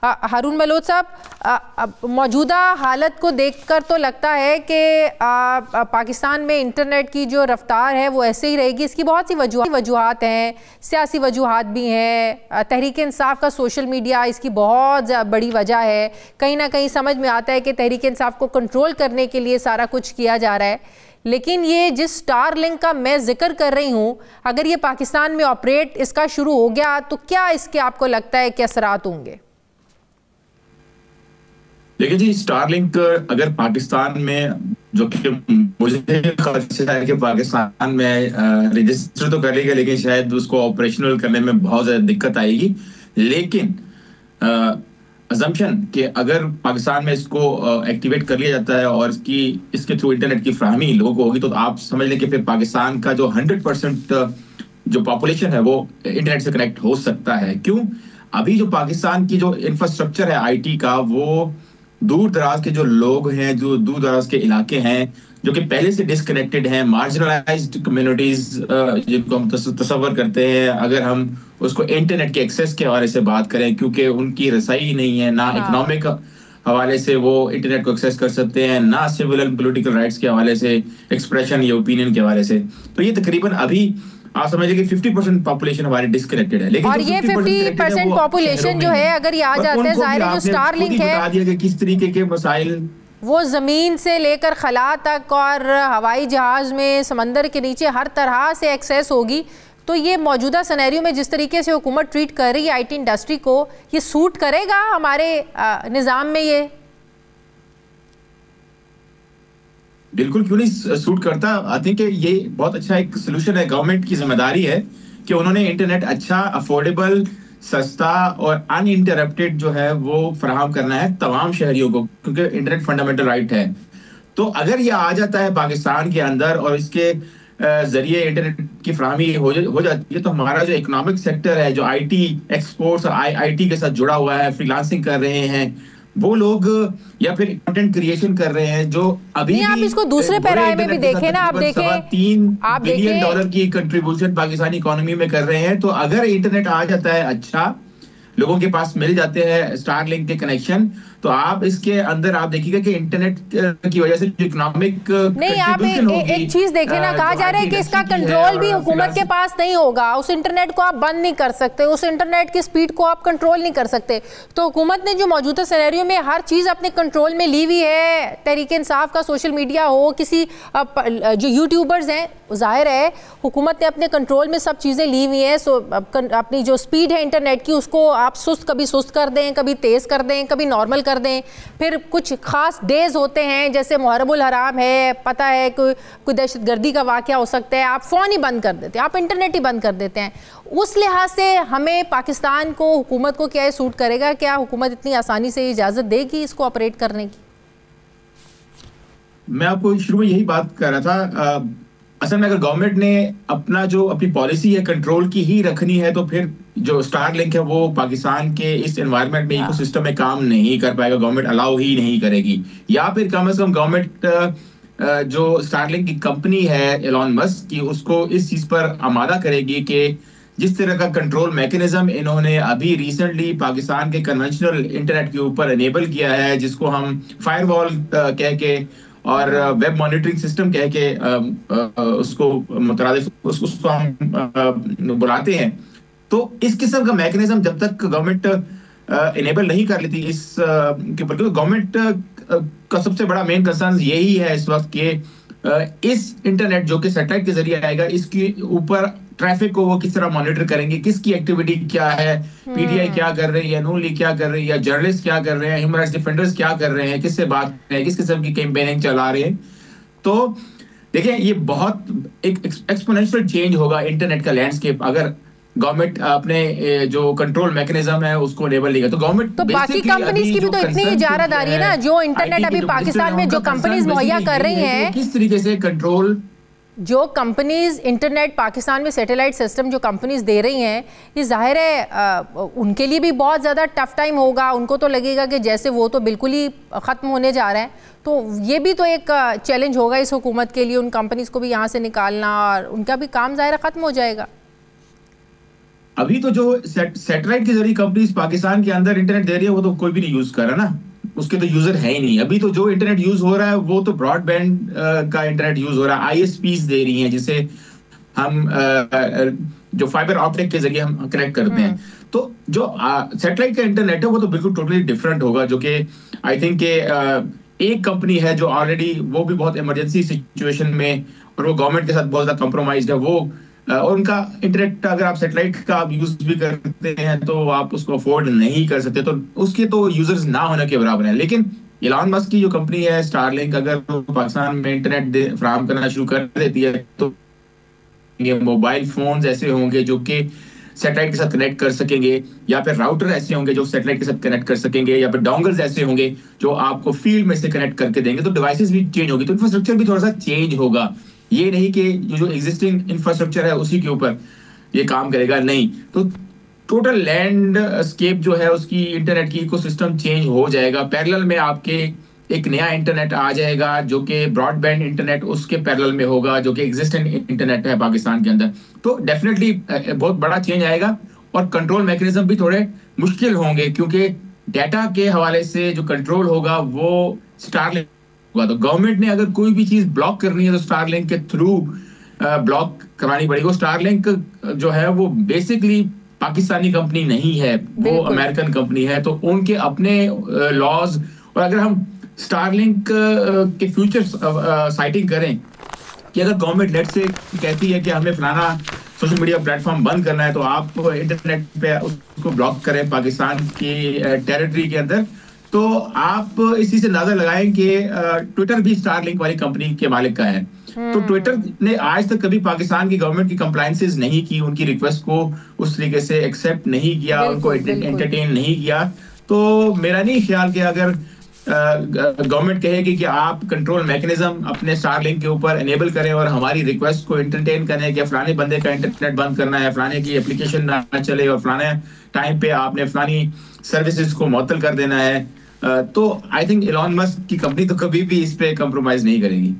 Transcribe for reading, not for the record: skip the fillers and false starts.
हारून Bloch साहब, मौजूदा हालत को देखकर तो लगता है कि पाकिस्तान में इंटरनेट की जो रफ्तार है वो ऐसे ही रहेगी। इसकी बहुत सी वजूहात हैं, सियासी वजूहात भी हैं, तहरीक इंसाफ का सोशल मीडिया इसकी बहुत बड़ी वजह है। कहीं ना कहीं समझ में आता है कि तहरीक इंसाफ को कंट्रोल करने के लिए सारा कुछ किया जा रहा है। लेकिन ये जिस स्टारलिंक का मैं जिक्र कर रही हूँ, अगर ये पाकिस्तान में ऑपरेट इसका शुरू हो गया तो क्या इसके आपको लगता है कि असरात होंगे? देखिए जी, स्टारलिंक अगर पाकिस्तान में, जो कि मुझे खदशा है कि पाकिस्तान में रजिस्टर तो करेगा लेकिन शायद उसको ऑपरेशनल करने में बहुत ज्यादा दिक्कत आएगी। लेकिन अजम्पशन कि अगर पाकिस्तान में इसको एक्टिवेट कर लिया जाता है और इसके थ्रू इंटरनेट की फ्राहमी लोगों को होगी, तो आप समझ लें कि फिर पाकिस्तान का जो 100% जो पॉपुलेशन है वो इंटरनेट से कनेक्ट हो सकता है। क्यों? अभी जो पाकिस्तान की जो इंफ्रास्ट्रक्चर है आईटी का, वो दूर दराज के जो लोग हैं, जो दूर दराज के इलाके हैं, जो कि पहले से डिस्कनेक्टेड हैं, मार्जिनलाइज्ड कम्युनिटीज जिनको हम तस्वर करते हैं, अगर हम उसको इंटरनेट के एक्सेस के हवाले से बात करें, क्योंकि उनकी रसाई नहीं है, ना इकोनॉमिक हवाले से वो इंटरनेट को एक्सेस कर सकते हैं, ना सिविल एंड पॉलिटिकल राइट्स के हवाले से, एक्सप्रेशन या ओपिनियन के हवाले से। तो ये तकरीबन अभी आप समझिए कि 50% पॉपुलेशन हमारी डिस्कनेक्टेड है। लेकिन और ये 50% पॉपुलेशन जो है, अगर ये आ जाते हैं, जाहिर है जो स्टारलिंक है किस तरीके के मसाइल वो ज़मीन से लेकर खला तक और हवाई जहाज़ में, समंदर के नीचे, हर तरह से एक्सेस होगी। तो ये मौजूदा सिनेरियो में जिस तरीके से हुकूमत ट्रीट कर रही है आईटी इंडस्ट्री को, ये सूट करेगा हमारे निज़ाम में? ये बिल्कुल क्यों नहीं सूट करता। आई थिंक ये बहुत अच्छा एक सोल्यूशन है। गवर्नमेंट की जिम्मेदारी है कि उन्होंने इंटरनेट अच्छा, अफोर्डेबल, सस्ता और अनइंटरप्टेड जो है वो फराहम करना है तमाम शहरियों को, क्योंकि इंटरनेट फंडामेंटल राइट है। तो अगर ये आ जाता है पाकिस्तान के अंदर और इसके जरिए इंटरनेट की फराहमी हो जाती है, तो हमारा जो इकोनॉमिक सेक्टर है, जो आईटी एक्सपोर्ट्स और आईटी के साथ जुड़ा हुआ है, फ्रीलांसिंग कर रहे हैं वो लोग, या फिर कंटेंट क्रिएशन कर रहे हैं, जो अभी नहीं, आप इसको दूसरे पैराए में भी देखें ना, आप देखें $3 बिलियन की कंट्रीब्यूशन पाकिस्तानी इकोनॉमी में कर रहे हैं। तो अगर इंटरनेट आ जाता है अच्छा, लोगों के पास मिल जाते हैं स्टारलिंक के कनेक्शन, तो आप इसके अंदर आप देखिएगा कि इंटरनेट की वजह से जो इकोनॉमिक नहीं, आप एक चीज देखें ना, कहा जा रहा है कि इसका कंट्रोल भी हुकूमत के पास नहीं होगा। उस इंटरनेट को आप बंद नहीं कर सकते, उस इंटरनेट की स्पीड को आप कंट्रोल नहीं कर सकते। तो हुकूमत ने जो मौजूदा सिनेरियो में हर चीज अपने कंट्रोल में ली हुई है, तहरीक इंसाफ का सोशल मीडिया हो, किसी जो यूट्यूबर्स हैं, जाहिर है हुकूमत ने अपने कंट्रोल में सब चीज़ें ली हुई हैं। सो अपनी जो स्पीड है इंटरनेट की, उसको आप कभी सुस्त कर दें, कभी तेज़ कर दें, कभी नॉर्मल कर दें। फिर कुछ ख़ास डेज़ होते हैं, जैसे मुहर्रमुल हराम है, पता है कोई दहशतगर्दी का वाक़या हो सकता है, आप फ़ोन ही बंद कर देते हैं, आप इंटरनेट ही बंद कर देते हैं। उस लिहाज से हमें पाकिस्तान को, हुकूमत को क्या ये सूट करेगा? क्या हुकूमत इतनी आसानी से इजाज़त देगी इसको ऑपरेट करने की? मैं आपको शुरू में यही बात कर रहा था। असल में अगर गवर्नमेंट ने अपनी पॉलिसी है कंट्रोल की ही रखनी है, तो फिर जो स्टारलिंक है वो पाकिस्तान के इस एनवायरनमेंट में, इकोसिस्टम में काम नहीं कर पाएगा। गवर्नमेंट अलाउ ही नहीं करेगी। या फिर कम से कम गवर्नमेंट जो स्टारलिंक की कंपनी है एलॉन मस्क की, उसको इस चीज पर आमादा करेगी कि जिस तरह का कंट्रोल मैकेनिज्म इन्होंने अभी रिसेंटली पाकिस्तान के कन्वेंशनल इंटरनेट के ऊपर एनेबल किया है, जिसको हम फायरवॉल कह के और वेब मॉनिटरिंग सिस्टम कह के उसको मुतरादिफ उसको हम बुलाते हैं। तो इस किस्म का मैकेनिज्म जब तक गवर्नमेंट इनेबल नहीं कर लेती इस के ऊपर, क्योंकि गवर्नमेंट का सबसे बड़ा मेन कंसर्न यही है इस वक्त कि इस इंटरनेट जो कि सैटेलाइट के जरिए आएगा, इसके ऊपर ट्रैफिक को वो किस तरह मॉनिटर करेंगे, किसकी एक्टिविटी क्या है, पीटीआई क्या कर रही है, नून लीग क्या कर रही है, जर्नलिस्ट क्या कर रहे हैं, ह्यूमन राइट्स डिफेंडर्स क्या कर रहे हैं, किससे बात कर रहे हैं, किस किस्म की कैंपेनिंग चला रहे हैं। तो देखिए ये बहुत एक एक्सपोनेंशियल चेंज होगा इंटरनेट का लैंडस्केप अगर गवर्नमेंट अपने जो कंट्रोल मैकेनिज्म है उसको इनेबल लेगा। तो गवर्नमेंट, तो बाकी कंपनीज की भी तो इतनी इजारादारी है ना, जो इंटरनेट अभी पाकिस्तान में जो कंपनीज मुहैया कर रही हैं, किस तरीके से कंट्रोल, जो कंपनीज इंटरनेट पाकिस्तान में सैटेलाइट सिस्टम जो कंपनीज दे रही हैं, ये जाहिर है उनके लिए भी बहुत ज़्यादा टफ टाइम होगा। उनको तो लगेगा कि जैसे वो तो बिल्कुल ही ख़त्म होने जा रहा है। तो ये भी तो एक चैलेंज होगा इस हुकूमत के लिए, उन कंपनीज को भी यहाँ से निकालना, और उनका भी काम ज़ाहिर ख़त्म हो जाएगा। अभी तो जो सैटेलाइट के जरिए कंपनीज पाकिस्तान के अंदर इंटरनेट दे रही है वो तो कोई भी नहीं यूज कर रहा ना, उसके तो यूजर है ही नहीं। अभी तो जो इंटरनेट यूज हो रहा है वो तो ब्रॉडबैंड का इंटरनेट यूज हो रहा है, आईएसपीज दे रही हैं जिसे हम जो फाइबर ऑप्टिक के जरिए हम कनेक्ट करते हैं। तो जो सैटेलाइट का इंटरनेट है वो तो बिल्कुल टोटली डिफरेंट होगा, जो कि आई थिंक के एक कंपनी है जो ऑलरेडी वो भी बहुत इमरजेंसी सिचुएशन में, और वो गवर्नमेंट के साथ बहुत ज्यादा कॉम्प्रोमाइज है वो, और उनका इंटरनेट अगर आप सैटेलाइट का आप यूज भी करते हैं तो आप उसको अफोर्ड नहीं कर सकते, तो उसके तो यूजर्स ना होने के बराबर है। लेकिन इलॉन मस्क की जो कंपनी है स्टारलिंक, अगर पाकिस्तान में इंटरनेट फराहम करना शुरू कर देती है तो ये मोबाइल फोन्स ऐसे होंगे जो कि सैटेलाइट के साथ कनेक्ट कर सकेंगे, या फिर राउटर ऐसे होंगे जो सैटेलाइट के साथ कनेक्ट कर सकेंगे, या फिर डोंगल्स ऐसे होंगे जो आपको फील्ड में से कनेक्ट करके देंगे। तो डिवाइसेस भी चेंज होगी, तो इंफ्रास्ट्रक्चर भी थोड़ा सा चेंज होगा। ये नहीं कि जो एग्जिस्टिंग इंफ्रास्ट्रक्चर है उसी के ऊपर ये काम करेगा, नहीं। तो टोटल लैंडस्केप जो है उसकी इंटरनेट की इकोसिस्टम चेंज हो जाएगा। पैरेलल में आपके एक नया इंटरनेट आ जाएगा जो कि ब्रॉडबैंड इंटरनेट उसके पैरेलल में होगा, जो कि एग्जिस्टिंग इंटरनेट है पाकिस्तान के अंदर। तो डेफिनेटली बहुत बड़ा चेंज आएगा, और कंट्रोल मैकेनिज्म भी थोड़े मुश्किल होंगे, क्योंकि डाटा के हवाले से जो कंट्रोल होगा वो स्टारलिंक होगा। तो गवर्नमेंट ने अगर कोई भी चीज ब्लॉक करनी है तो स्टारलिंक के थ्रू ब्लॉक करानी पड़ेगी। स्टारलिंक जो है वो बेसिकली पाकिस्तानी कंपनी नहीं है, वो अमेरिकन कंपनी है, तो उनके अपने लॉज। और अगर हम स्टारलिंक के फ्यूचर साइटिंग करें कि अगर गवर्नमेंट नेट से कहती है कि हमें फलाना सोशल मीडिया प्लेटफॉर्म बंद करना है, तो आप इंटरनेट पे उसको ब्लॉक करें पाकिस्तान की टेरिटरी के अंदर, तो आप इसी से अंदाजा लगाएं कि ट्विटर भी स्टारलिंक वाली कंपनी के मालिक का है। तो ट्विटर ने आज तक कभी पाकिस्तान की गवर्नमेंट की कंप्लायंसेस नहीं की, उनकी रिक्वेस्ट को उस तरीके से एक्सेप्ट नहीं किया, उनको एंटरटेन नहीं किया। तो मेरा नहीं ख्याल कि अगर गवर्नमेंट कहेगी कि आप कंट्रोल मैकेनिज्म अपने स्टारलिंक के ऊपर एनेबल करें और हमारी रिक्वेस्ट को एंटरटेन करें कि फलाने बंदे का इंटरनेट बंद करना है, फलाने की एप्लीकेशन ना चले और फलाने टाइम पे आपने फलानी सर्विसेज को मुअत्तल कर देना है, तो आई थिंक इलॉन मस्क की कंपनी तो कभी भी इस पे कॉम्प्रोमाइज नहीं करेगी।